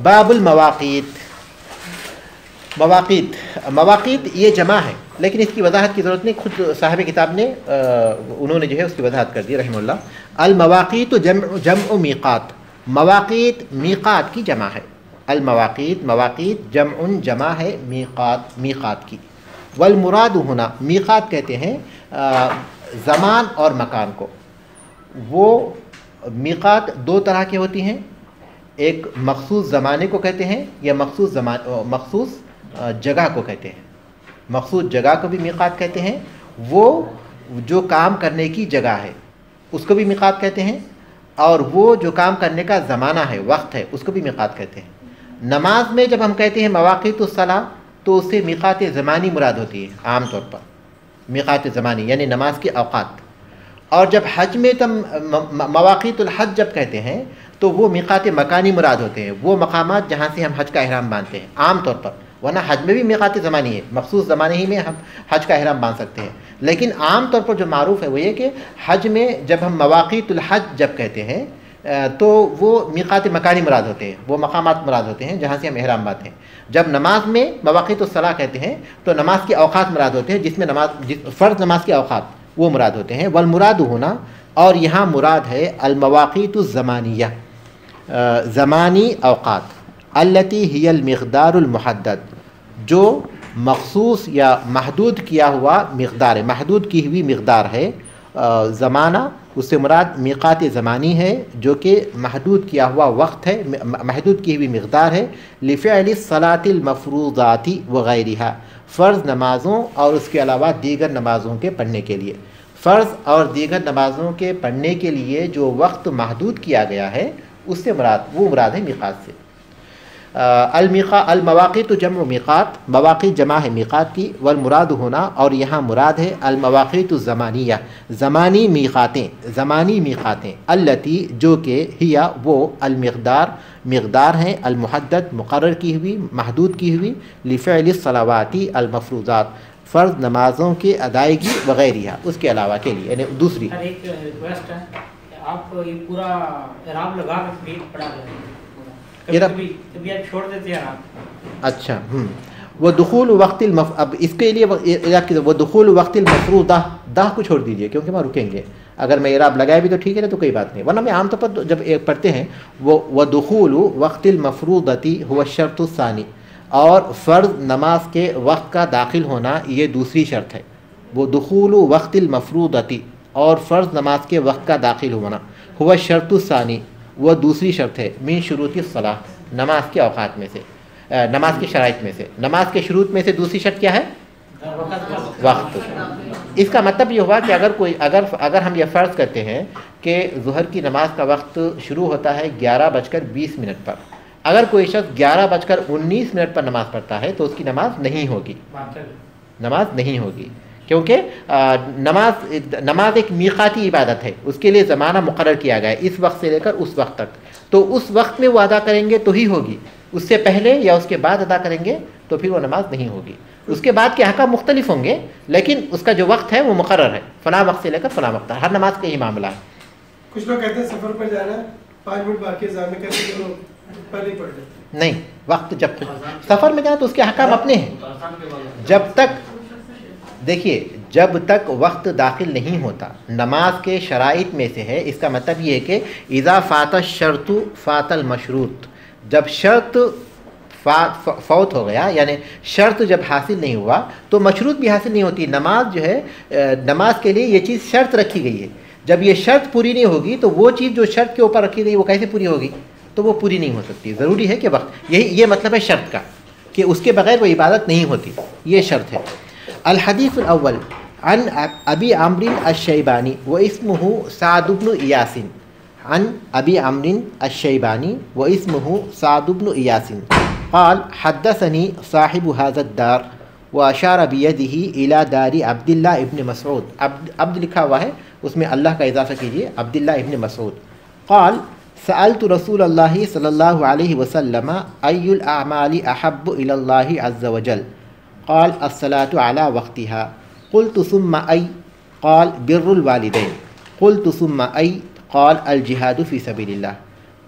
باب المواقیت. مواقیت یہ جمع ہے لیکن اس کی وضاحت کی ضرورت نہیں، خود صاحب کتاب نے انہوں نے جو ہے اس کی وضاحت کر دی رحمہ اللہ. المواقیت جمع میقات. مواقیت میقات کی جمع ہے. مواقیت جمع ہے میقات کی. والمراد ہونا، میقات کہتے ہیں زمان اور مکان کو. وہ میقات دو طرح کی ہوتی ہیں، ایک مخصوص زمانے کو کہتے ہیں یا مخصوص جگہ کو کہتے ہیں. مخصوص جگہ کو بھی میقات کہتے ہیں، وہ جو کام کرنے کی جگہ ہے اس کو بھی میقات کہتے ہیں، اور وہ جو کام کرنے کا زمانہ ہے، وقت ہے، اس کو بھی میقات کہتے ہیں. نماز میں جب ہم کہتے ہیں مواقیت الصلاۃ تو اس سے میقات زمانی مراد ہوتی ہے عام طور پر. میقات زمانی یعنی نماز کے اوقات. اور جب حج میں مواقیت الحج جب کہتے ہیں تو وہ میقات مکانی مراد ہوتے ہیں، وہ مقامات جہاں سے ہم حج کا احرام باندھتے ہیں عام طور پر. ورنہ حج میں بھی میقات زمانی ہے، مخصوص زمانے ہی میں ہم حج کا احرام باندھ سکتے ہیں. لیکن عام طور پر جو معروف ہے وہ یہ کہ حج میں جب ہم مواقیت الحج جب کہتے ہیں تو وہ میقات مکانی مراد ہوتے ہیں، وہ مقامات مراد ہوتے ہیں جہاں سے ہم احرام باندھتے ہیں. جب نماز میں مواقیت الصلاۃ کہتے ہیں تو نماز کے اوقات مراد ہوتے ہیں، جس میں فرض نماز کے اوقات وہ مراد ہوتے ہیں. والمراد ہونا، اور یہاں مراد ہے المواقیت الزمانیہ، زمانی اوقات. التی ہی المقدار المحدد، جو مخصوص یا محدود کیا ہوا مقدار ہے، محدود کی ہوئی مقدار ہے. زمانہ اس سے مراد میقات زمانی ہے جو کہ محدود کیا ہوا وقت ہے، محدود کی ہوئی مقدار ہے. لفعل الصلاۃ المفروضات وغیرها، فرض نمازوں اور اس کے علاوہ دیگر نمازوں کے پڑھنے کے لیے. فرض اور دیگر نمازوں کے پڑھنے کے لیے جو وقت محدود کیا گیا ہے اس سے مراد ہے میقات سے. المواقیت جمع میقات، مواقیت جمع ہے میقات کی. والمراد ہونا، اور یہاں مراد ہے المواقیت الزمانیہ، زمانی میقاتیں. التی جو کہ ہیا وہ مقدار ہیں، المحدد مقرر کی ہوئی، محدود کی ہوئی. لفعل الصلوات المفروضات، فرض نمازوں کے ادائیگی وغیرہ اس کے علاوہ کے لیے، یعنی دوسری. ایک ریکویسٹ ہے کہ آپ یہ پورا اعراب لگا کے پڑھا جائے، کبھی آپ چھوڑ دیتے ہیں آپ. اچھا وہ دخول وقت اب اس کے لیے وہ دخول وقت المفروضہ، داہ کو چھوڑ دیجئے کیونکہ وہاں رکیں گے. اگر میں اعراب لگایا بھی تو ٹھیک ہے نا، تو کوئی بات نہیں. ورنہ میں عام طور پر جب پڑھتے ہیں وہ دخول وقت المفروضتی هو الشرط الثانی، اور فرض نماز کے وقت کا داخل ہونا یہ دوسری شرط ہے. وہ دخول وقت المفروضتی، اور فرض نماز کے وقت کا داخل ہونا، هو الشرط الثانی وہ دوسری شرط ہے. من شروط الصلاۃ، نماز کے اوقات میں سے، نماز کے شرائط میں سے. نماز کے شروط میں سے دوسری شرط کیا ہے؟ وقت. اس کا مطلب یہ ہوا کہ اگر ہم یہ فرض کرتے ہیں کہ ظہر کی نماز کا وقت شروع ہوتا ہے 11:20 پر، اگر کوئی شخص 11:19 پر نماز پڑھتا ہے تو اس کی نماز نہیں ہوگی کیونکہ نماز ایک میقاتی عبادت ہے، اس کے لیے زمانہ مقرر کیا گیا ہے، اس وقت سے لے کر اس وقت تک. تو اس وقت میں وہ ادا کریں گے تو ہی ہوگی، اس سے پہلے یا اس کے بعد ادا کریں گے تو پھر وہ نماز نہیں ہوگی. اس کے بعد کے احکام مختلف ہوں گے لیکن اس کا جو وقت ہے وہ مقرر ہے، فلاں وقت سے لے کر فلاں وقت. ہر نماز کا ہی معاملہ ہے. کچھ لوگ کہتے ہیں سفر پر جانا ہے 5 منٹ باقی اذان میں کہتے ہیں پہلے پڑھ لیتے. نہیں، وقت جب سفر میں جانا تو اس کے احکام اپنے ہیں. جب تک دیکھیے، جب تک وقت داخل نہیں ہوتا، نماز کے شرائط میں سے ہے. اس کا مطلب یہ ہے کہ اذا فات الشرط فات المشروط، جب شرط فوت ہو گیا یعنی شرط جب حاصل نہیں ہوا تو مشروط بھی حاصل نہیں ہوتی. نماز جو ہے، نماز کے لیے یہ چیز شرط رکھی گئی ہے. جب یہ شرط پوری نہیں ہوگی تو وہ چیز جو شرط کے اوپر رکھی گئی وہ کیسے پوری ہوگی؟ تو وہ پوری نہیں ہو سکتی. ضروری ہے کہ وقت، یہ مطلب ہے شرط کا، کہ اس کے بغیر وہ عبادت نہیں ہوتی، یہ شرط ہے. الحدیث الاول عن ابی عمرو الشیبانی واسمہ سعد بن ایاس. عن ابی عمرو الشیبانی واسمہ سعد بن ایاس قال حدثني صاحب هذا الدار واشار بيده الى دار عبد الله ابن مسعود. عبد لکھا ہوا ہے، اس میں اللہ کا اضافہ کیجئے، عبداللہ ابن مسعود. قال سألت رسول اللہ صلی اللہ علیہ وسلم ای الاعمال احب الى اللہ عز وجل قال الصلاة على وقتها قلت ثم ای قال بر الوالدین قلت ثم ای قال الجهاد في سبيل الله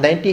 90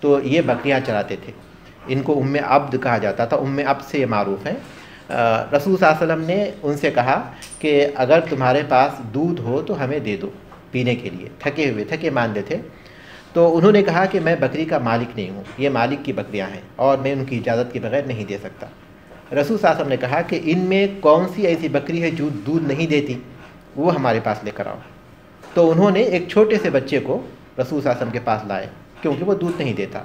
تو یہ بکریاں چراتے تھے. ان کو ام عبد کہا جاتا تھا، ام عبد سے یہ معروف ہیں. رسول صلی اللہ علیہ وسلم نے ان سے کہا کہ اگر تمہارے پاس دودھ ہو تو ہمیں دے دو پینے کے لیے. تھکے ماندے تھے. تو انہوں نے کہا کہ میں بکری کا مالک نہیں ہوں، یہ مالک کی بکریاں ہیں اور میں ان کی اجازت کے بغیر نہیں دے سکتا. رسول صلی اللہ علیہ وسلم نے کہا کہ ان میں کون سی ایسی بکری ہے جو دودھ نہیں دیتی، وہ ہمارے پاس لے کر آؤ. تو انہوں نے ایک چھوٹے سے بچے کو رسول صلی اللہ علیہ وسلم کے پاس لائے کیونکہ وہ دودھ نہیں دیتا.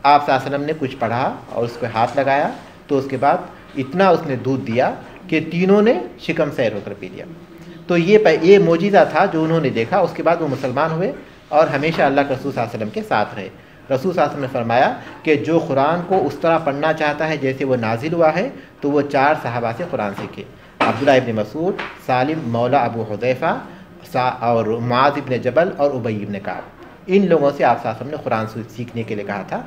آپ صلی اللہ علیہ وسلم نے کچھ پڑھا اور اس کو ہاتھ لگایا تو اس کے بعد اتنا اس نے دودھ دیا کہ تینوں نے شکم سیر ہو کر پی لیا. تو یہ معجزہ تھا جو انہوں نے دیکھا. اس کے بعد وہ مسلمان ہوئے اور ہمیشہ اللہ کے رسول صلی اللہ علیہ وسلم کے ساتھ رہے. رسول صلی اللہ علیہ وسلم نے فرمایا کہ جو قرآن کو اس طرح پڑھنا چاہتا ہے جیسے وہ نازل ہوا ہے تو وہ 4 صحابہ سے قرآن سیکھے. عبداللہ ابن مسعود، سالم مولا ابو حذیفہ اور معاذ ابن جبل اور ابی ابن کعب. ان لوگوں سے آپ صلی اللہ علیہ وسلم نے قرآن سیکھنے کے لیے کہا تھا.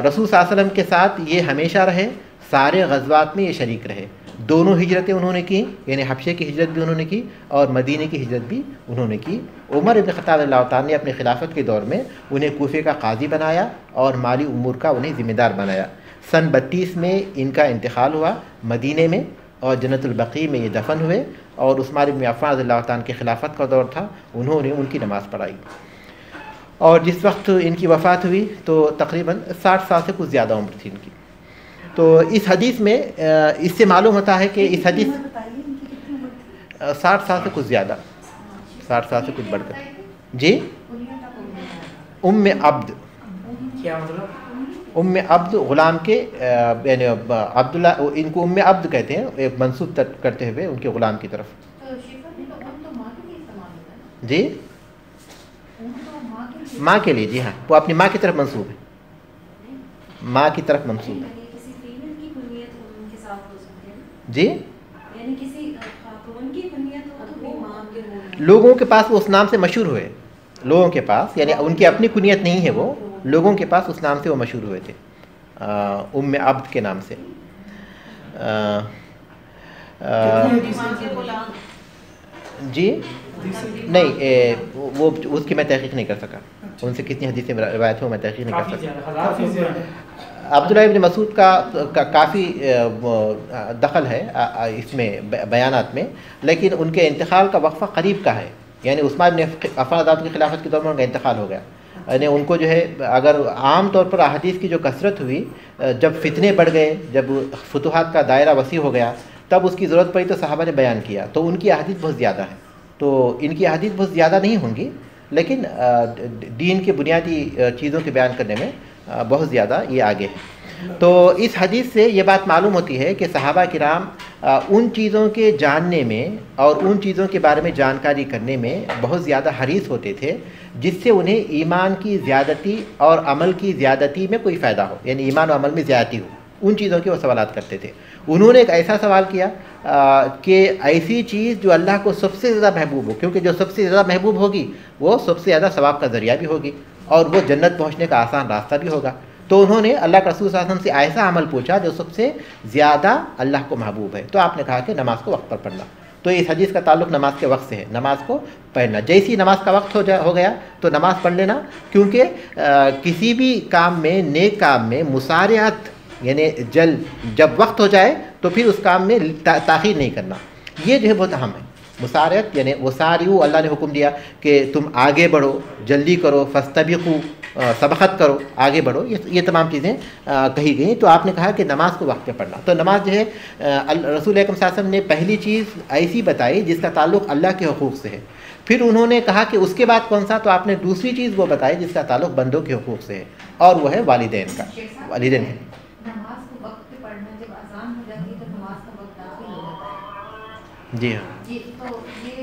رسول صلی اللہ علیہ وسلم کے ساتھ یہ ہمیشہ رہے، سارے غزوات میں یہ شریک رہے. دونوں ہجرتیں انہوں نے کی، یعنی حبشے کی ہجرت بھی انہوں نے کی اور مدینے کی ہجرت بھی انہوں نے کی. عمر ابن خطاب رضی اللہ تعالیٰ نے اپنی خلافت کے دور میں انہیں کوفے کا قاضی بنایا اور مالی امور کا انہیں ذمہ دار بنایا. سن 32 میں ان کا انتقال ہوا مدینے میں اور جنت البقیع میں یہ دفن ہوئے. اور عثمان بن عفان رضی اللہ تعالیٰ کی خلافت کا دور تھا، انہوں نے ان کی نماز پڑھائی. اور جس وقت ان کی وفات ہوئی تو تقریباً 60 سال سے کچھ زیادہ عمر تھی ان کی. تو اس حدیث میں اس سے معلوم ہوتا ہے کہ اس حدیث 60 سال سے کچھ زیادہ، 60 سال سے کچھ بڑھ کر. جی ام عبد، کیا مطلب؟ ام عبد غلام کے یعنی عبداللہ، ان کو ام عبد کہتے ہیں منسوب کرتے ہوئے ان کے غلام کی طرف. جی ماں کے لیے، جی ہاں، وہ اپنی ماں کی طرف منسوب ہے، ماں کی طرف منسوب ہے. جی لوگوں کے پاس وہ اس نام سے مشہور ہوئے، لوگوں کے پاس، یعنی ان کی اپنی کنیت نہیں ہے، وہ لوگوں کے پاس اس نام سے وہ مشہور ہوئے تھے، ام عبد کے نام سے. جی نہیں، وہ اس کی میں تحقیق نہیں کر سکا، ان سے کتنی حدیثیں روایت ہوں میں تحقیق نہیں کر سکا. عبداللہ ابن مسعود کا کافی دخل ہے اس میں بیانات میں، لیکن ان کے انتقال کا وقفہ قریب کا ہے. یعنی عثمان بن عفان کی خلافت کے دور میں ان کا انتقال ہو گیا. یعنی ان کو جو ہے، اگر عام طور پر احادیث کی جو کثرت ہوئی، جب فتنے بڑھ گئے، جب فتوحات کا دائرہ وسیع ہو گیا، تب اس کی ضرورت پڑی تو صحابہ نے بیان کیا. تو ان کی احادیث بہت زیادہ ہے. تو ان کی احادیث بہت زیادہ نہیں ہوں گی، لیکن دین کے بنیادی چیزوں کے بیان کرنے میں بہت زیادہ یہ آگے ہے. تو اس حدیث سے یہ بات معلوم ہوتی ہے کہ صحابہ کرام ان چیزوں کے جاننے میں اور ان چیزوں کے بارے میں جانکاری کرنے میں بہت زیادہ حریص ہوتے تھے جس سے انہیں ایمان کی زیادتی اور عمل کی زیادتی میں کوئی فائدہ ہو، یعنی ایمان و عمل میں زیادتی ہو. ان چیزوں کے وہ سوالات کرتے تھے. انہوں نے ایک ایسا سوال کیا کہ ایسی چیز جو اللہ کو سب سے زیادہ محبوب ہو، کیونکہ جو سب سے زیادہ محبوب ہوگی وہ سب سے زیادہ ثواب کا ذریعہ بھی ہوگی اور وہ جنت پہنچنے کا آسان راستہ بھی ہوگا. تو انہوں نے اللہ کے رسول صلی اللہ علیہ وسلم سے ایسا عمل پوچھا جو سب سے زیادہ اللہ کو محبوب ہے. تو آپ نے کہا کہ نماز کو وقت پر پڑھنا. تو اس حدیث کا تعلق نماز کے وقت سے ہے، نماز کو پڑھنا. جیسی نماز کا وقت ہو گیا تو نماز پڑھ لینا، کیونکہ کسی بھی کام میں، نیک کام میں مسارعت، یعنی جب وقت ہو جائے تو پھر اس کام میں تاخیر نہیں کرنا. یہ جو ہے بہت اہم ہے. مسارعت یعنی وسارعوا، اللہ نے حکم دیا کہ تم آگے بڑھو، جلدی کرو، فاستبقوا، سبقت کرو، آگے بڑھو. یہ تمام چیزیں کہی گئیں. تو آپ نے کہا کہ نماز کو وقت پہ پڑھنا. تو نماز جو ہے رسول اکرم صلی اللہ علیہ وسلم نے پہلی چیز ایسی بتائی جس کا تعلق اللہ کے حقوق سے ہے. پھر انہوں نے کہا کہ اس کے بعد کون سا؟ تو آپ نے دوسری چیز وہ بتائی جس کا تعلق بندوں کے حقوق سے ہے، اور وہ ہے والدین کا. والدین ہے. نماز کو وقت پہ پڑھنا، جب اذان ہو جاتی ہے تو نماز کا وقت داخل ہو جاتا ہے. جی ہاں. جی تو یہ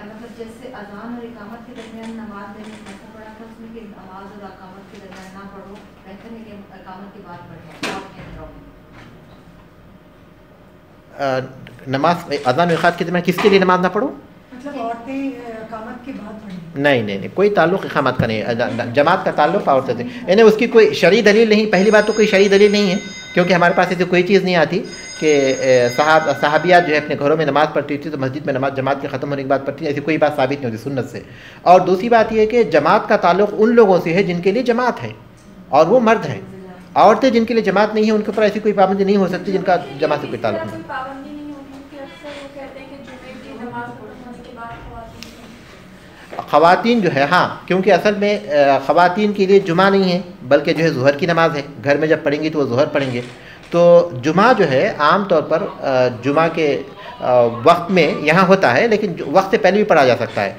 مطلب جیسے اذان اور اقامت کے درمیان نماز میں مسئلہ پڑا تھا اس میں کہ نماز اور اقامت کے درمیان نہ پڑھو، بہتر ہے کہ اقامت کے بعد پڑھو. نماز اذان و اقامت کے درمیان کس کے لیے نماز نہ پڑھو؟ مطلب عورتیں اقامت کے بعد پڑھیں؟ نہیں، کوئی تعلق اقامت کا نہیں. جماعت کا تعلق عورتوں سے، یعنی اس کی کوئی شرعی دلیل نہیں. پہلی بات تو کوئی شرعی دلیل نہیں ہے، کیونکہ ہمارے پاس ایسی کوئی چیز نہیں آتی کہ صحابیات جو ہے اپنے گھروں میں نماز پڑھتی تھی تو مسجد میں نماز جماعت کے ختم ہونے کے بعد پڑھتی. ایسی کوئی بات ثابت نہیں ہوتی سنت سے. اور دوسری بات یہ ہے کہ جماعت کا تعلق ان لوگوں سے ہے جن کے لیے جماعت ہے. اور وہ مرد ہیں. عورتیں جن کے لیے جماعت نہیں ہے ان کے اوپر ایسی کوئی پابندی نہیں ہو سکتی جن کا جماعت سے کوئی تعلق نہیں. خواتین جو ہے ہاں، کیونکہ اصل میں خواتین کے لیے جمعہ نہیں ہے بلکہ جو ہے ظہر کی نماز ہے. گھر میں جب پڑھیں گی تو وہ ظہر پڑھیں گے. تو جمعہ جو ہے عام طور پر جمعہ کے وقت میں یہاں ہوتا ہے، لیکن وقت سے پہلے بھی پڑھا جا سکتا ہے.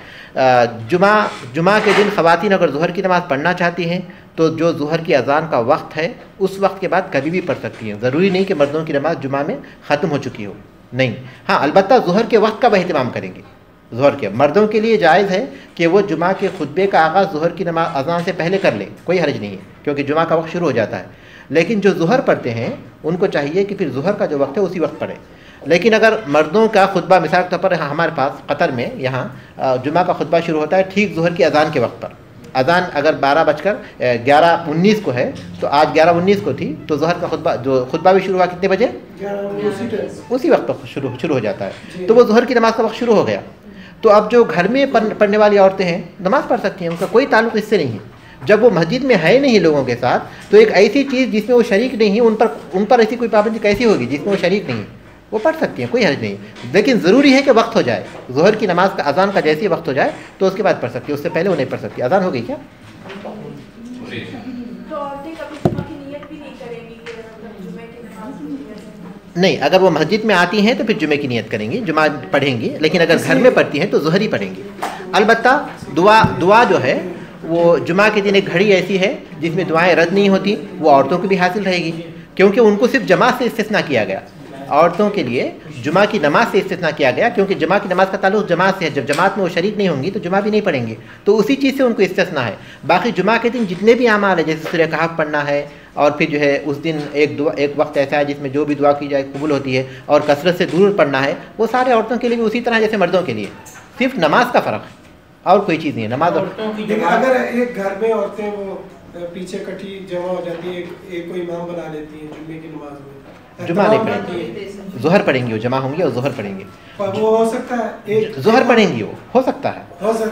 جمعہ کے دن خواتین اگر ظہر کی نماز پڑھنا چاہتی ہیں تو جو ظہر کی اذان کا وقت ہے اس وقت کے بعد کبھی بھی پڑھ سکتی ہیں. ضروری نہیں کہ مردوں کی نماز جمعہ میں ختم ہو چکی ہو، نہیں. ہاں البتہ ظہر کے وقت کا وہ اہتمام کریں گے. ظہر کے مردوں کے لیے جائز ہے کہ وہ جمعہ کے خطبے کا آغاز ظہر کی نماز اذان سے پہلے کر لیں، کوئی حرج نہیں ہے کیونکہ جمعہ کا وقت شروع ہو جاتا ہے. لیکن جو ظہر پڑھتے ہیں ان کو چاہیے کہ پھر ظہر کا جو وقت ہے اسی وقت پڑھیں. لیکن اگر مردوں کا خطبہ مثال کے طور پر ہمارے پاس قطر میں یہاں جمعہ کا خطبہ شروع ہوتا ہے ٹھیک ظہر کی اذان کے وقت پر. اذان اگر 12:11:19 کو ہے تو آج 11:19 کو تھی تو ظہر کا خطبہ بھی شروع ہوا کتنے بجے؟ اسی وقت پر شروع ہو جاتا ہے. تو وہ ظہر کی نماز کا وقت شروع ہو گیا. تو اب جو گھر میں پڑھنے والی عورتیں ہیں نماز پڑھ سکتی ہیں، ان کا کوئی تعلق اس سے نہیں ہے. جب وہ مسجد میں ہے نہیں لوگوں کے ساتھ تو ایک ایسی چیز جس میں وہ شریک نہیں ہے ان پر ایسی کوئی پابندی کیسی ہوگی جس میں وہ شریک نہیں ہے؟ وہ پڑھ سکتی ہیں، کوئی حرج نہیں. لیکن ضروری ہے کہ وقت ہو جائے. ظہر کی نماز کا اذان کا جیسے وقت ہو جائے تو اس کے بعد پڑھ سکتی ہے، اس سے پہلے وہ نہیں پڑھ سکتی. اذان ہو گئی کیا؟ نہیں، اگر وہ مسجد میں آتی ہیں تو پھر جمعے کی نیت کریں گی، جمعہ پڑھیں گی. لیکن اگر گھر میں پڑھتی ہیں تو ظہر ہی پڑھیں گی. البتہ دعا جو ہے وہ جمعہ کے دن ایک گھڑی ایسی ہے جس میں دعائیں رد نہیں ہوتی، وہ عورتوں کو بھی حاصل رہے گی کیونکہ ان کو صرف جماعت سے استثناء کیا گیا. عورتوں کے لیے جمعہ کی نماز سے استثناء کیا گیا کیونکہ جمعہ کی نماز کا تعلق جماعت سے ہے. جب جماعت میں وہ شریک نہیں ہوں گی تو جمعہ بھی نہیں پڑھیں گے، تو اسی چیز سے ان کو استثناء ہے. باقی جمعہ کے دن جتنے بھی اعمال ہیں جیسے سورہ کہف پڑھنا ہے اور پھر جو ہے اس دن ایک وقت ایسا ہے جس میں جو بھی دعا کی جائے قبول ہوتی ہے اور کثرت سے دور پڑھنا ہے، وہ سارے عورتوں کے لیے بھی اسی طرح جیسے مردوں کے لیے. صرف نماز کا فرق ہے اور کوئی چیز نہیں ہے. نماز اگر ایک گھر میں عورتیں وہ پیچھے کٹھی جمع ہو جاتی ہے، ایک کو امام بنا لیتی ہیں جمعے کی نماز میں، جمعہ نہیں پڑھیں گی، ظہر پڑھیں گی. وہ جمع ہوں گی اور ظہر پڑھیں گے. وہ ہو سکتا ہے ظہر پڑھیں گی، وہ ہو سکتا ہے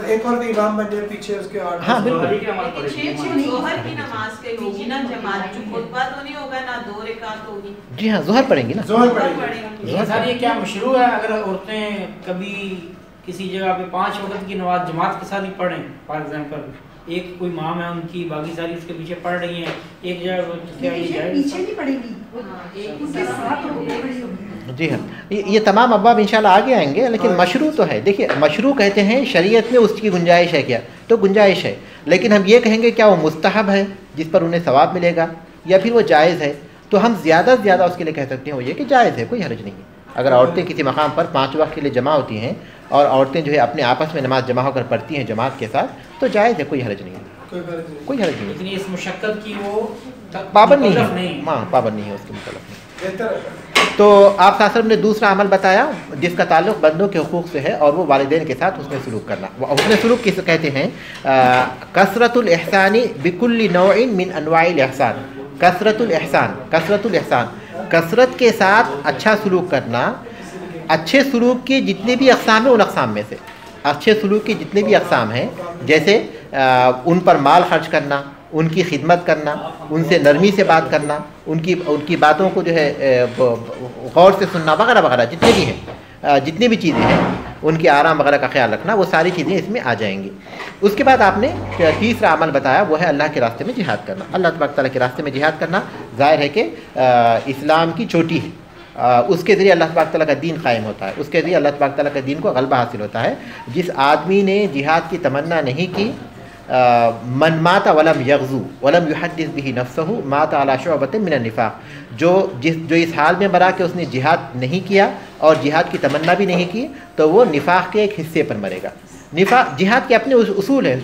ایک اور امام بن جائے پیچھے اس کے. ہاں بالکل. جی ہاں ظہر پڑھیں گی نا. سر یہ کیا مشروع ہے اگر عورتیں کبھی کسی جگہ پہ 5 وقت کی نماز جماعت کے ساتھ ہی پڑھیں؟ فار ایگزامپل ایک کوئی امام ہے ان کی باقی ساری اس کے پیچھے پڑھ رہی ہیں ایک جگہ پیچھے نہیں پڑھے گی، ان کے ساتھ پڑھی ہوگی. جی ہاں یہ تمام ابواب انشاءاللہ آگے آئیں گے. لیکن مشروع تو ہے. دیکھیے مشروع کہتے ہیں شریعت میں اس کی گنجائش ہے کیا؟ تو گنجائش ہے. لیکن ہم یہ کہیں گے کیا وہ مستحب ہے جس پر انہیں ثواب ملے گا یا پھر وہ جائز ہے؟ تو ہم زیادہ سے زیادہ اس کے لیے کہہ سکتے ہیں وہ یہ کہ جائز ہے، کوئی حرج نہیں ہے. اگر عورتیں کسی مقام پر 5 وقت کے لیے جمع ہوتی ہیں اور عورتیں جو ہے اپنے آپس میں نماز جمع ہو کر پڑھتی ہیں جماعت کے ساتھ تو جائز ہے، کوئی حرج نہیں ہے. کوئی حرج نہیں. لیکن اس مشقت کی وہ پابند نہیں ہے. ہاں پابند نہیں ہے اس کے متعلق. تو آپ صلی اللہ علیہ وسلم نے دوسرا عمل بتایا جس کا تعلق بندوں کے حقوق سے ہے اور وہ والدین کے ساتھ حسن سلوک کرنا. حسن سلوک کس کہتے ہیں؟ کثرت الاحسان بکل نوع من انواع الاحسان. کثرت الاحسان، کثرت الاحسان، کثرت کے ساتھ اچھا سلوک کرنا. اچھے سلوک کی جتنے بھی اقسام ہیں ان اقسام میں سے اچھے سلوک کی جتنے بھی اقسام ہیں جیسے ان پر مال خرچ کرنا، ان کی خدمت کرنا، ان سے نرمی سے بات کرنا، ان کی باتوں کو جو ہے غور سے سننا وغیرہ وغیرہ جتنے بھی ہیں، جتنی بھی چیزیں ہیں ان کی آرام وغیرہ کا خیال رکھنا، وہ ساری چیزیں اس میں آ جائیں گی. اس کے بعد آپ نے تیسرا عمل بتایا وہ ہے اللہ کے راستے میں جہاد کرنا. اللہ تبارک تعالیٰ کے راستے میں جہاد کرنا ظاہر ہے کہ اسلام کی چوٹی ہے. اس کے ذریعے اللہ تبارک تعالیٰ کا دین قائم ہوتا ہے، اس کے ذریعے اللہ تبارک تعالیٰ کے دین کو غلبہ حاصل ہوتا ہے. جس آدمی نے جہاد کی تمنا نہیں کی، من مات ولم یغزو ولم یحدث به نفسه مات على شعبة من النفاق. جو اس حال میں مرا کہ اس نے جہاد نہیں کیا اور جہاد کی تمنا بھی نہیں کی تو وہ نفاق کے ایک حصے پر مرے گا. جہاد کے اپنے اصول ہیں،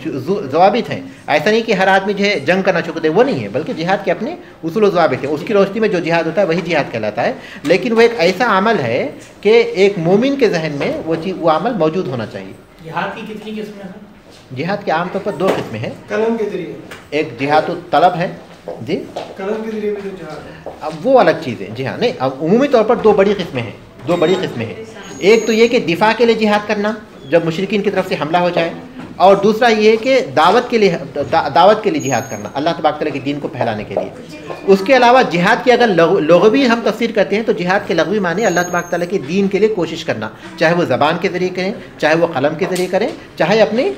ضوابط ہیں. ایسا نہیں کہ ہر آدمی جو ہے جنگ کرنا چھوڑ دے، وہ نہیں ہے، بلکہ جہاد کے اپنے اصول و ضوابط ہیں. اس کی روشنی میں جو جہاد ہوتا ہے وہی جہاد کہلاتا ہے. لیکن وہ ایک ایسا عمل ہے کہ ایک مومن کے ذہن میں وہ عمل موجود ہونا چاہیے. جہاد کی کتنی قسمیں ہیں؟ جہاد کے عام طور پر 2 قسمیں ہیں. قلم کے ذریعے ایک جہاد الطلب ہے. جی قلم کے ذریعے بھی جہاد ہے. اب وہ الگ چیز ہے. جی ہاں، نہیں اب عمومی طور پر 2 بڑی قسمیں ہیں. ایک تو یہ کہ دفاع کے لیے جہاد کرنا جب مشرکین کی طرف سے حملہ ہو جائے. اور دوسرا یہ کہ دعوت کے لیے جہاد کرنا، اللہ تبارک تعالیٰ کے دین کو پھیلانے کے لیے۔ اس کے علاوہ جہاد کی اگر لغوی ہم تفسیر کرتے ہیں تو جہاد کے لغوی معنی اللہ تبارک تعالیٰ کے دین کے لیے کوشش کرنا، چاہے وہ زبان کے ذریعے کریں، چاہے وہ قلم کے ذریعے کریں، چاہے اپنی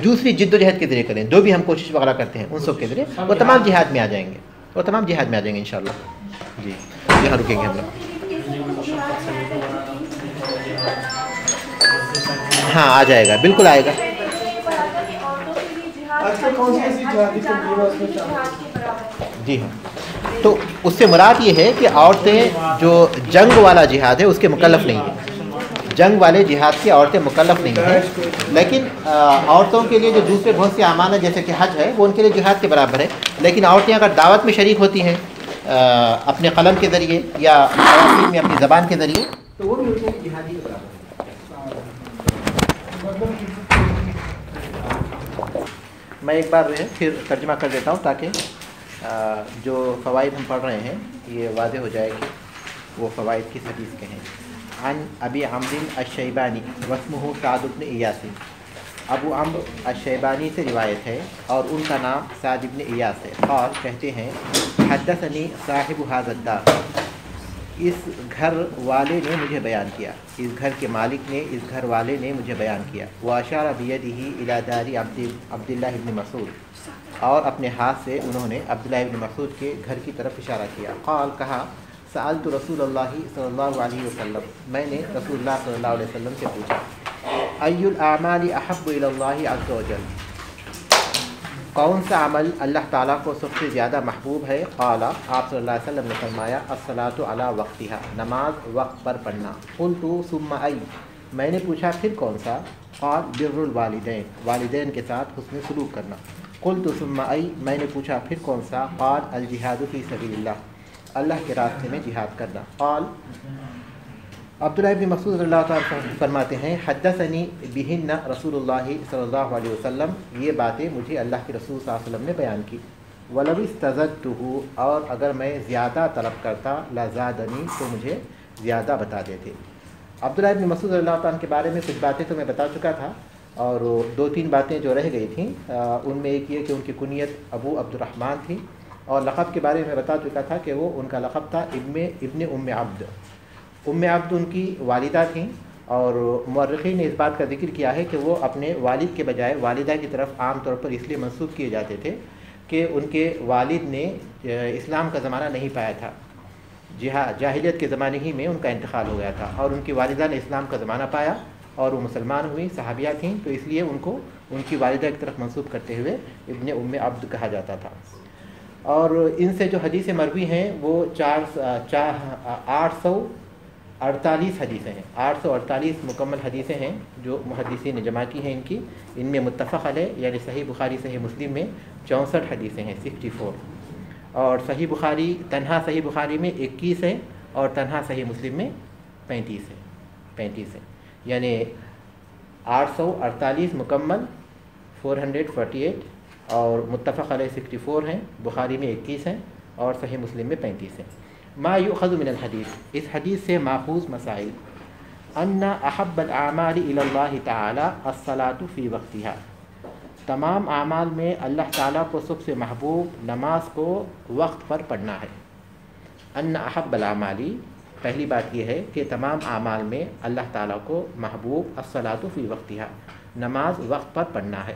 دوسری جد و جہد کے ذریعے کریں، جو بھی ہم کوشش وغیرہ کرتے ہیں ان سب کے ذریعے، وہ تمام جہاد میں آ جائیں گے، وہ تمام جہاد میں آ جائیں گے انشاءاللہ۔ جی یہاں رکیں گے ہم لوگ۔ ہاں آ جائے گا، بالکل آئے گا۔ آج کل کون سی ایسی جہادی تنظیم ہے اس میں شامل؟ جی ہاں، تو اس سے مراد یہ ہے کہ عورتیں جو جنگ والا جہاد ہے اس کے مکلف نہیں ہیں، جنگ والے جہاد کی عورتیں مکلف نہیں ہیں، لیکن عورتوں کے لیے جو دوسرے بہت سے اعمال ہیں جیسے کہ حج ہے وہ ان کے لیے جہاد کے برابر ہے، لیکن عورتیں اگر دعوت میں شریک ہوتی ہیں اپنے قلم کے ذریعے یا خواتین میں اپنی زبان کے ذریعے تو وہ بھی ان کے لیے جہادی کے برابر ہے۔ میں ایک بار پھر ترجمہ کر دیتا ہوں تاکہ جو فوائد ہم پڑھ رہے ہیں یہ واضح ہو جائے کہ وہ فوائد کس حدیث کے ہیں۔ عن ابی عمرو الشیبانی واسمہ سعد بن ایاس، ابو عمرو الشیبانی سے روایت ہے اور ان کا نام سعد بن ایاس ہے۔ قال کہتے ہیں حدثنی صاحب ھذا الدار، اس گھر والے نے مجھے بیان کیا، اس گھر کے مالک نے، اس گھر والے نے مجھے بیان کیا۔ واشار بیدہ الی دار عبداللہ ابن مسعود، اور اپنے ہاتھ سے انہوں نے عبداللہ ابن مسعود کے گھر کی طرف اشارہ کیا۔ قال کہا سألت رسول اللہ صلی اللہ علیہ وسلم، میں نے رسول اللہ صلی اللہ علیہ وسلم سے پوچھا ای الاعمال احب الی اللہ عز وجل، کون سا عمل اللہ تعالیٰ کو سب سے زیادہ محبوب ہے؟ قال، آپ صلی اللہ علیہ وسلم نے فرمایا الصلاۃ علی وقتہا، نماز وقت پر پڑھنا۔ قلت ثم ای، میں نے پوچھا پھر کون سا؟ قال بر الوالدین، والدین کے ساتھ حسن سلوک کرنا۔ قلت ثم ای، میں نے پوچھا پھر کون سا؟ قال الجہاد فی سبیل اللہ، اللہ کے راستے میں جہاد کرنا۔ قال، عبداللہ ابن مسعود رضی اللہ تعالیٰ فرماتے ہیں حدثنی بہن رسول اللہ صلی اللہ علیہ وسلم، یہ باتیں مجھے اللہ کے رسول صلی اللہ علیہ وسلم نے بیان کی۔ وَلَوِ اسْتَزَدْتُهُ، اور اگر میں زیادہ طلب کرتا لَزَادَنِي، تو مجھے زیادہ بتا دیتے۔ عبداللہ ابن مسعود رضی اللہ تعالیٰ کے بارے میں کچھ باتیں تو میں بتا چکا تھا، اور دو تین باتیں جو رہ گئی تھیں ان میں ایک یہ کہ ان کی کنیت ابو عبد الرحمن تھی، اور لقب کے بارے میں بتا چکا تھا کہ وہ ان کا لقب تھا ابن ام عبد۔ ام عبد ان کی والدہ تھیں، اور مورخین نے اس بات کا ذکر کیا ہے کہ وہ اپنے والد کے بجائے والدہ کی طرف عام طور پر اس لیے منسوب کیے جاتے تھے کہ ان کے والد نے اسلام کا زمانہ نہیں پایا تھا، جاہلیت کے زمانے ہی میں ان کا انتقال ہو گیا تھا، اور ان کی والدہ نے اسلام کا زمانہ پایا اور وہ مسلمان ہوئی، صحابیہ تھیں، تو اس لیے ان کو ان کی والدہ کی طرف منسوب کرتے ہوئے ابن ام عبد کہا جاتا تھا۔ اور ان سے جو حدیث مروی ہیں وہ 848 حدیثیں ہیں، 848 مکمل حدیثیں ہیں جو محدثین نے جمع کی ہیں ان کی۔ ان میں متفق علیہ یعنی صحیح بخاری صحیح مسلم میں 64 حدیثیں ہیں، 64، اور صحیح بخاری تنہا صحیح بخاری میں 21 ہیں، اور تنہا صحیح مسلم میں 35 ہیں، یعنی 848 مکمل 448، اور متفق علیہ 64 ہیں، بخاری میں 21 ہیں، اور صحیح مسلم میں 35 ہیں۔ ما یؤخذ من الحدیث، اس حدیث سے ماخوذ مسائل۔ ان احب الاعمال الی اللہ تعالی الصلاۃ فی وقتہا، تمام اعمال میں اللہ تعالیٰ کو سب سے محبوب نماز کو وقت پر پڑھنا ہے۔ ان احب الاعمال، پہلی بات یہ ہے کہ تمام اعمال میں اللہ تعالیٰ کو محبوب الصلاۃ فی وقتہا، نماز وقت پر پڑھنا ہے۔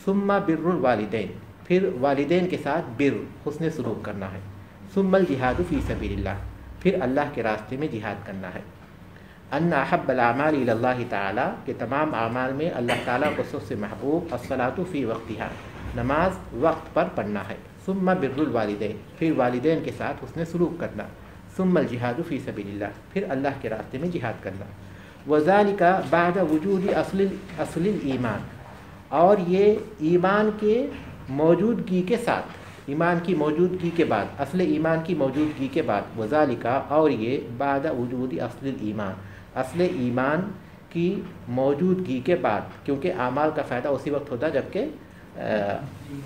ثم بر الوالدین، پھر والدین کے ساتھ بر حسن سلوک کرنا ہے۔ ثم الجہاد فی سبیل اللہ، پھر اللہ کے راستے میں جہاد کرنا ہے۔ ان احب الاعمال الی اللہ تعالی، کہ تمام اعمال میں اللہ تعالیٰ کو سب سے محبوب الصلاۃ فی وقتہا، نماز وقت پر پڑھنا ہے۔ ثم بر الوالدین، پھر والدین کے ساتھ حسن سلوک کرنا۔ ثم الجہاد فی سبیل اللہ، پھر اللہ کے راستے میں جہاد کرنا۔ وذالک بعد وجود اصل الایمان، اور یہ ایمان کے موجودگی کے ساتھ، ایمان کی موجودگی کے بعد، اصل ایمان کی موجودگی کے بعد۔ وذالک، اور یہ بعد وجود اصل الایمان، اصل ایمان کی موجودگی کے بعد، کیونکہ اعمال کا فائدہ اسی وقت ہوتا ہے جب کہ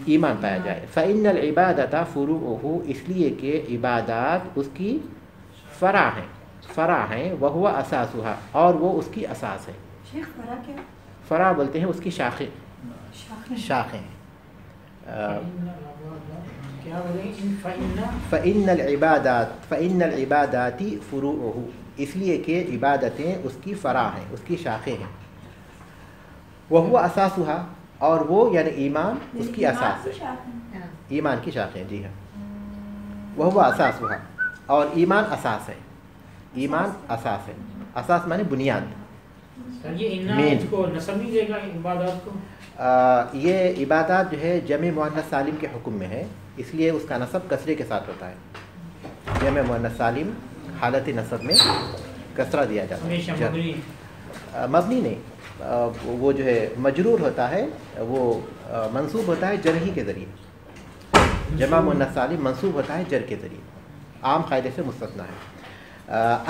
ایمان پایا جائے۔ فإن العبادۃ فروعہ، اس لیے کہ عبادات اس کی فرع ہیں، وہو اساسها، اور وہ اس کی اساس ہے۔ شیخ فرا کیا؟ فرع بولتے ہیں اس کی شاخیں، شاخیں ہیں. کیا بولیں؟ فإن العبادات فروعه، اس لیے کہ عبادتیں اس کی فرع ہیں، اس کی شاخیں ہیں. وهو اساسها، اور وہ یعنی ایمان اس کی اساس ہے، ایمان کی شاخیں. جی ہاں. وهو اساسها، اور ایمان اساس ہے. ایمان اساس ہے. اساس معنی بنیاد. یہ اس کو نسب نہیں دے گا عبادات کو؟ یہ عبادات جو ہے جمع مؤنث سالم کے حکم میں ہے، اس لیے اس کا نسب کسرے کے ساتھ ہوتا ہے. جمع مؤنث سالم حالت نسب میں کسرہ دیا جاتا ہے. مبنی نہیں، وہ جو ہے مجرور ہوتا ہے، وہ منصوب ہوتا ہے جر ہی کے ذریعے. جمع مؤنث سالم منصوب ہوتا ہے جر کے ذریعے، عام قاعدے سے مستثنیٰ ہے.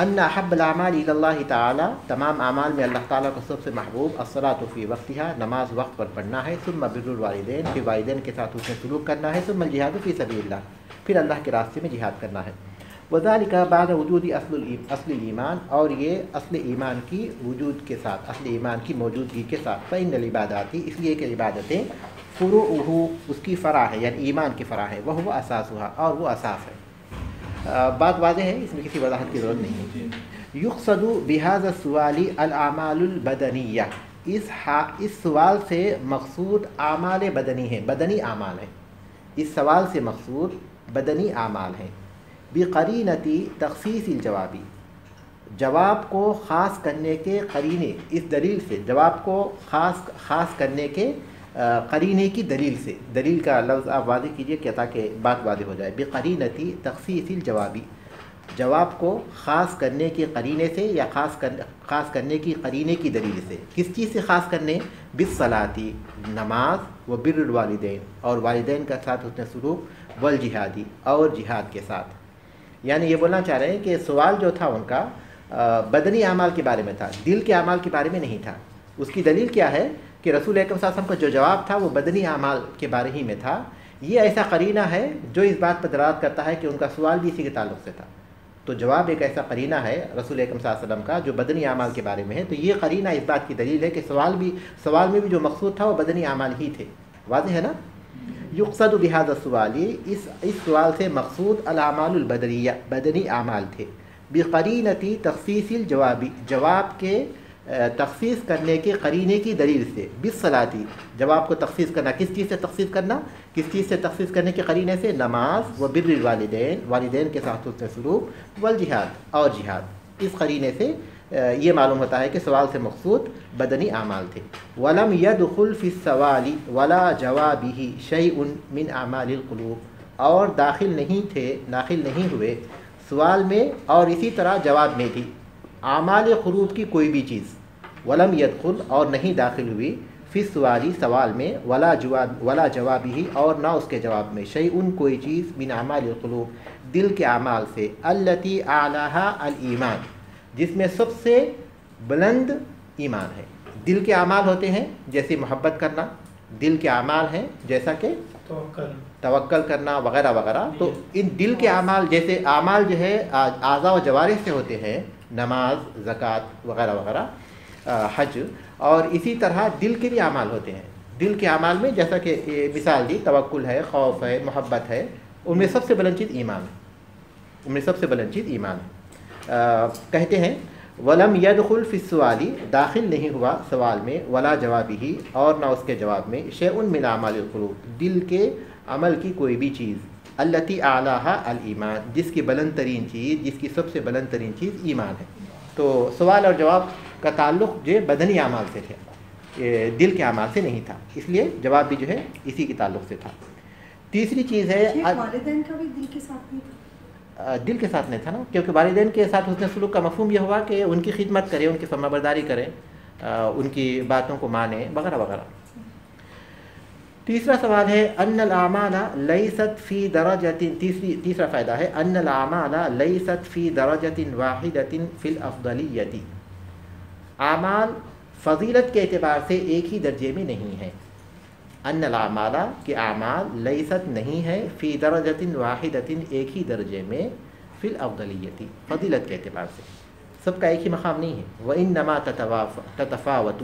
ان احب الاعمال الی اللہ تعالی، تمام اعمال میں اللہ تعالیٰ کو سب سے محبوب الصلاۃ فی وقتها، نماز وقت پر پڑھنا ہے. ثم بر الوالدین، پھر والدین کے ساتھ اس نے سلوک کرنا ہے. ثم الجہاد فی سبیل اللہ، پھر اللہ کے راستے میں جہاد کرنا ہے. وذالک بعد وجود اصل ایمان، اور یہ اصل ایمان کی وجود کے ساتھ، اصل ایمان کی موجودگی کے ساتھ. فإن العبادات، اس لیے کہ عبادتیں فروعہ اس کی فرع ہے، یعنی ایمان کی فرع ہے. وہو اساسها، اور وہ اساس ہے. بات واضح ہے، اس میں کسی وضاحت کی ضرورت نہیں ہے. یقصد بهذا السؤال الاعمال البدنیہ، اس سوال سے مقصود اعمال بدنی ہیں، بدنی اعمال ہیں. اس سوال سے مقصود بدنی اعمال ہیں. بقرینۃ تخصیص الجوابی، جواب کو خاص کرنے کے قرینے، اس دلیل سے جواب کو خاص کرنے کے قرینے کی دلیل سے. دلیل کا لفظ آپ واضح کیجئے کہ تاکہ بات واضح ہو جائے. بقرینۃ تخصیص الجوابی، جواب کو خاص کرنے کے قرینے سے یا خاص کرنے کی قرینے کی دلیل سے. کس چیز سے خاص کرنے؟ بالصلاۃ، نماز، و بر الوالدین، اور والدین کا ساتھ حسن سلوک، والجہادی، اور جہاد کے ساتھ. یعنی یہ بولنا چاہ رہے ہیں کہ سوال جو تھا ان کا بدنی اعمال کے بارے میں تھا، دل کے اعمال کے بارے میں نہیں تھا. اس کی دلیل کیا ہے کہ رسول اکرم صلی اللہ علیہ وسلم کا جو جواب تھا وہ بدنی اعمال کے بارے ہی میں تھا. یہ ایسا قرینہ ہے جو اس بات پر دلالت کرتا ہے کہ ان کا سوال بھی اسی کے تعلق سے تھا. تو جواب ایک ایسا قرینہ ہے رسول اکرم صلی اللہ علیہ وسلم کا جو بدنی اعمال کے بارے میں ہے. تو یہ قرینہ اس بات کی دلیل ہے کہ سوال میں بھی جو مقصود تھا وہ بدنی اعمال ہی تھے. واضح ہے نا؟ یقصد بهذا السؤال، اس سوال سے مقصود الاعمال البدنیہ، بدنی اعمال تھے. بقرینۃ تخصیص الجوابی، جواب کے تخصیص کرنے کے قرینے کی دلیل سے. بالصلاۃ، جواب کو تخصیص کرنا، کس چیز سے تخصیص کرنا؟ کس چیز سے تخصیص کرنے کے قرینے سے؟ نماز، و بر الوالدین، والدین کے ساتھ حسن سلوک، والجہاد، اور جہاد. اس قرینے سے یہ معلوم ہوتا ہے کہ سوال سے مقصود بدنی اعمال تھے. ولم يدخل في السوال ولا جوابه شيء من اعمال القلوب، اور داخل نہیں ہوئے سوال میں اور اسی طرح جواب میں بھی اعمال قلوب کی کوئی بھی چیز. ولم يدخل، اور نہیں داخل ہوئی، فی السوال، سوال میں، ولا جوابه، اور نہ اس کے جواب میں، شیء، کوئی چیز، من اعمال القلوب، دل کے اعمال سے، التي اعلاها الایمان، جس میں سب سے بلند ایمان ہے. دل کے اعمال ہوتے ہیں جیسے محبت کرنا، دل کے اعمال ہیں جیسا کہ توکل کرنا وغیرہ وغیرہ. تو ان دل کے اعمال، جیسے اعمال جو ہے اعضاء و جوارح سے ہوتے ہیں، نماز، زکوٰۃ وغیرہ وغیرہ، حج، اور اسی طرح دل کے بھی اعمال ہوتے ہیں. دل کے اعمال میں جیسا کہ مثال دی، توکل ہے، خوف ہے، محبت ہے، ان میں سب سے بلند چیز ایمان ہے. ان میں سب سے بلند چیز ایمان ہے. کہتے ہیں ولم يدخل فی السؤال، داخل نہیں ہوا سوال میں، ولا جوابہ، اور نہ اس کے جواب میں، شیء من اعمال القلوب، دل کے عمل کی کوئی بھی چیز، التی اعلیها الایمان، جس کی بلند ترین چیز، جس کی سب سے بلند ترین چیز ایمان ہے. تو سوال اور جواب کا تعلق جو بدنی اعمال سے تھے، دل کے اعمال سے نہیں تھا، اس لیے جواب بھی جو ہے اسی کے تعلق سے تھا. تیسری چیز ہے والدین کا بھی دل کے ساتھ نہیں تھا. دل کے ساتھ نہیں تھا نا، کیونکہ والدین کے ساتھ حسن سلوک کا مفہوم یہ ہوا کہ ان کی خدمت کریں، ان کی فرمانبرداری کریں، ان کی باتوں کو مانیں وغیرہ وغیرہ. تیسرا سوال ہے ان الاعمال لیست فی درجۃ، تیسرا فائدہ ہے ان الاعمال لیست فی درجۃ واحدۃ فی الافضلیۃ، اعمال فضیلت کے اعتبار سے ایک ہی درجے میں نہیں ہے. ان الاعمال، کہ اعمال، لیست نہیں ہے، فی درجۃ واحدۃ ایک ہی درجے میں، فی الافضلیۃ فضیلت کے اعتبار سے، سب کا ایک ہی مقام نہیں ہے. وانما تتفاوت،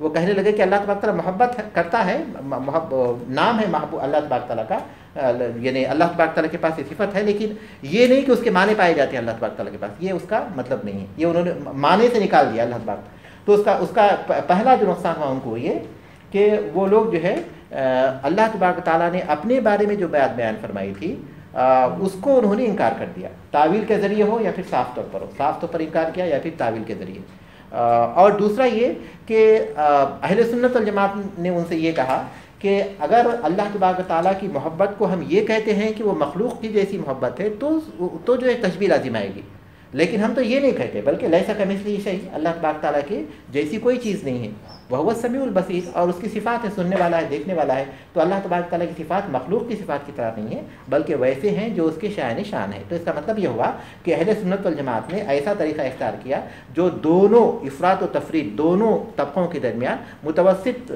وہ کہنے لگے کہ اللہ تبارک تعالیٰ محبت کرتا ہے، نام ہے محبوب اللہ تبارک تعالیٰ کا، یعنی اللہ تبارک تعالیٰ کے پاس یہ صفت ہے، لیکن یہ نہیں کہ اس کے معنی پائے جاتے ہیں اللہ تبارک تعالیٰ کے پاس، یہ اس کا مطلب نہیں ہے، یہ انہوں نے معنی سے نکال دیا اللہ تبارک۔ تو اس کا پہلا جو نقصان ہوا ان کو یہ کہ وہ لوگ جو ہے اللہ تبارک تعالیٰ نے اپنے بارے میں جو بات بیان فرمائی تھی اس کو انہوں نے انکار کر دیا، تعویل کے ذریعے ہو یا پھر صاف طور پر ہو، صاف طور پر انکار کیا یا پھر تعویل کے ذریعے۔ اور دوسرا یہ کہ اہل سنت والجماعت نے ان سے یہ کہا کہ اگر اللہ تبارک تعالیٰ کی محبت کو ہم یہ کہتے ہیں کہ وہ مخلوق کی جیسی محبت ہے تو جو ہے تشبیہ لازم آئے گی، لیکن ہم تو یہ نہیں کہتے، بلکہ لیسا کمثلہ شیء، اللہ تبارک تعالیٰ کی جیسی کوئی چیز نہیں ہے، وہو السمیع البصیر، اور اس کی صفات ہے سننے والا ہے، دیکھنے والا ہے۔ تو اللہ تبارک تعالیٰ کی صفات مخلوق کی صفات کی طرح نہیں ہے، بلکہ ویسے ہیں جو اس کے شائن شان ہے۔ تو اس کا مطلب یہ ہوا کہ اہل سنت والجماعت نے ایسا طریقہ اختیار کیا جو دونوں افراط و تفرید، دونوں طبقوں کے درمیان متوسط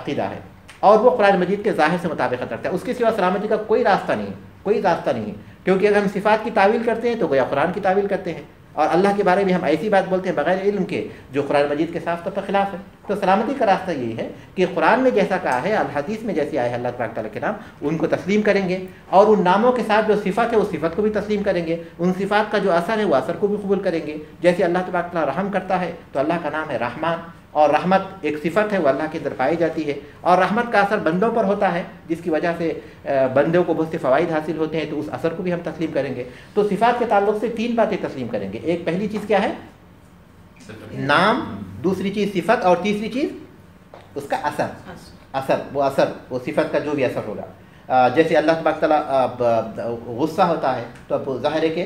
عقیدہ ہے، اور وہ قرآن مجید کے ظاہر سے مطابقت رکھتا ہے، اس کے سوا سلامتی کا کوئی راستہ نہیں ہے، کوئی راستہ نہیں ہے، کیونکہ اگر ہم صفات کی تعویل کرتے ہیں تو گویا قرآن کی تعویل کرتے ہیں، اور اللہ کے بارے میں ہم ایسی بات بولتے ہیں بغیر علم کے جو قرآن مجید کے صاف طور پر خلاف ہے۔ تو سلامتی کا راستہ یہی ہے کہ قرآن میں جیسا کہا ہے، الحدیث میں جیسے آئے ہیں اللہ تبارک تعالیٰ کے نام، ان کو تسلیم کریں گے، اور ان ناموں کے ساتھ جو صفت ہے اس صفت کو بھی تسلیم کریں گے، ان صفات کا جو اثر ہے وہ اثر کو بھی قبول کریں گے۔ جیسے اللہ تبارک تعالیٰ رحم کرتا ہے تو اللہ کا نام ہے رحمان، اور رحمت ایک صفت ہے وہ اللہ کے اندر پائی جاتی ہے، اور رحمت کا اثر بندوں پر ہوتا ہے جس کی وجہ سے بندوں کو بہت سے فوائد حاصل ہوتے ہیں، تو اس اثر کو بھی ہم تسلیم کریں گے۔ تو صفات کے تعلق سے تین باتیں تسلیم کریں گے، ایک پہلی چیز کیا ہے؟ نام، دوسری چیز صفت، اور تیسری چیز اس کا اثر، وہ صفت کا جو بھی اثر ہوگا۔ جیسے اللہ تبارک تعالیٰ غصہ ہوتا ہے تو اب ظاہر ہے کہ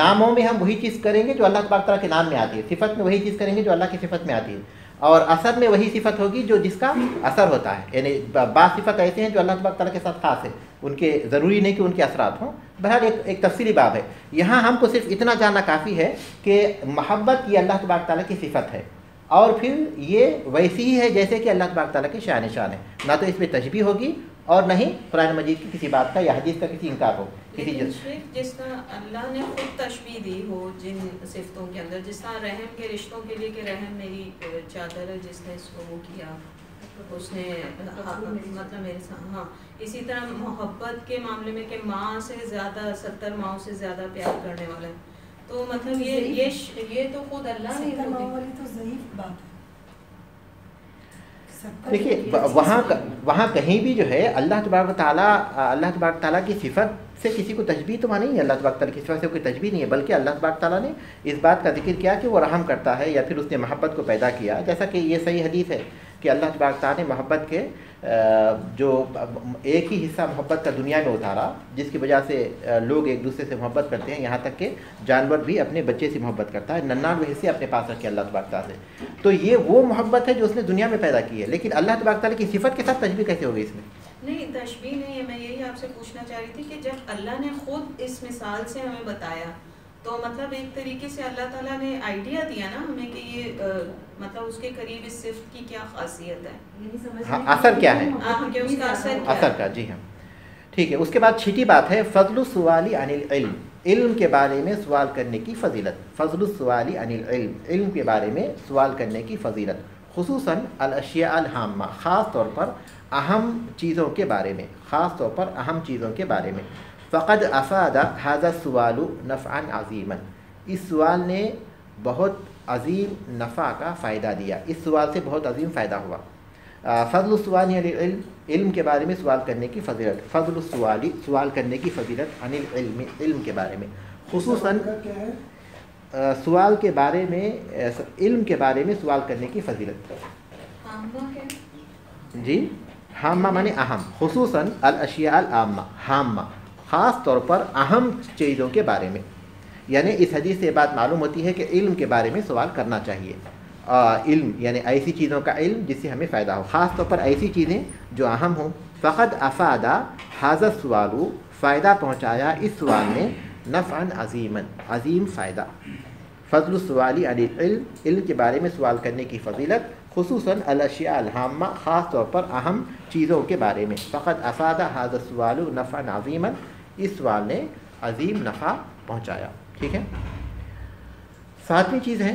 ناموں میں ہم وہی چیز کریں گے جو اللہ تبارک تعالیٰ کے نام میں آتی ہے، صفت میں وہی چیز کریں گے جو اللہ کی صفت میں آتی ہے، اور اثر میں وہی صفت ہوگی جو جس کا اثر ہوتا ہے۔ یعنی بعض صفت ایسے ہیں جو اللہ تبارک تعالیٰ کے ساتھ خاص ہے، ان کے ضروری نہیں کہ ان کے اثرات ہوں۔ بہرحال ایک تفصیلی باب ہے، یہاں ہم کو صرف اتنا جاننا کافی ہے کہ محبت یہ اللہ تبارک تعالیٰ کی صفت ہے، اور پھر یہ ویسی ہی ہے جیسے کہ اللہ تبارک تعالیٰ کی شان ہے، نہ تو اس میں تشبیہ ہوگی اور نہ ہی قرآن مجید کی کسی بات کا یا حدیث کا کسی انکار ہو۔ جس طرح اللہ نے خود تشبیہ دی ہو جن صفتوں کے اندر، جس طرح رحم کے رشتوں کے لیے کہ رحم میری چادر ہے، جس نے اس کو وہ کیا اس نے مطلب میرے ساتھ، ہاں اسی طرح محبت کے معاملے میں کہ ماں سے زیادہ 70 ماؤں سے زیادہ پیار کرنے والا ہے، تو مطلب یہ تو خود اللہ نے تو ضعیف بات ہے۔ دیکھیے وہاں کہیں بھی جو ہے اللہ تبارک تعالیٰ کی صفت سے کسی کو تشبیہ تو وہاں نہیں ہے، اللہ تبارک تعالیٰ کی صفت سے کوئی تشبیہ نہیں ہے، بلکہ اللہ تبارک تعالیٰ نے اس بات کا ذکر کیا کہ وہ رحم کرتا ہے، یا پھر اس نے محبت کو پیدا کیا، جیسا کہ یہ صحیح حدیث ہے کہ اللہ تبارک تعالیٰ نے محبت کے جو ایک ہی حصہ محبت کا دنیا میں اتارا، جس کی وجہ سے لوگ ایک دوسرے سے محبت کرتے ہیں، یہاں تک کہ جانور بھی اپنے بچے سے محبت کرتا ہے، 99 حصے اپنے پاس رکھے اللہ تبارک تعالیٰ سے۔ تو یہ وہ محبت ہے جو اس نے دنیا میں پیدا کی ہے، لیکن اللہ تبارک تعالیٰ کی صفت کے ساتھ تشبیہ کیسے ہوگی اس میں؟ نہیں، تشبیہ نہیں ہے، میں یہی آپ سے پوچھنا چاہ رہی تھی کہ جب اللہ نے خود اس مثال سے ہمیں بتایا تو مطلب ایک طریقے سے اللہ تعالیٰ نے آئیڈیا دیا نا ہمیں کہ یہ مطلب اس کے قریب اس صفت کی کیا خاصیت ہے، اثر کیا ہے، کہ اس کا اثر کا۔ جی ہاں ٹھیک ہے۔ اس کے بعد چھٹی بات ہے فضل السؤال عن العلم، علم کے بارے میں سوال کرنے کی فضیلت۔ فضل السؤال عن العلم، علم کے بارے میں سوال کرنے کی فضیلت، خصوصاً الاشیاء الہامہ، خاص طور پر اہم چیزوں کے بارے میں، خاص طور پر اہم چیزوں کے بارے میں۔ فقد افاد هذا السؤال نفعا عظیما، اس سوال نے بہت عظیم نفع کا فائدہ دیا، اس سوال سے بہت عظیم فائدہ ہوا۔ فضل السؤال عن العلم، علم کے بارے میں سوال کرنے کی فضیلت، فضل السؤال، سوال کرنے کی فضیلت، عن العلم، علم کے بارے میں، خصوصاً سوال کے بارے میں، علم کے بارے میں سوال کرنے کی فضیلت۔ جی ہامہ مانے اہم، خصوصاً الاشیاء العامہ، ہامہ خاص طور پر اہم چیزوں کے بارے میں، یعنی اس حدیث سے بات معلوم ہوتی ہے کہ علم کے بارے میں سوال کرنا چاہیے۔ علم یعنی ایسی چیزوں کا علم جس سے ہمیں فائدہ ہو، خاص طور پر ایسی چیزیں جو اہم ہوں۔ فقد افاد هذا السؤال، فائدہ پہنچایا اس سوال نے، نفعا عظیما، عظیم فائدہ۔ فضل السؤال عن العلم، علم کے بارے میں سوال کرنے کی فضیلت، خصوصاً الاشیاء الہامہ، خاص طور پر اہم چیزوں کے بارے میں۔ فقد افاد هذا السؤال نفعا عظیما، اس سوال نے عظیم نفع پہنچایا۔ ٹھیک ہے۔ ساتویں چیز ہے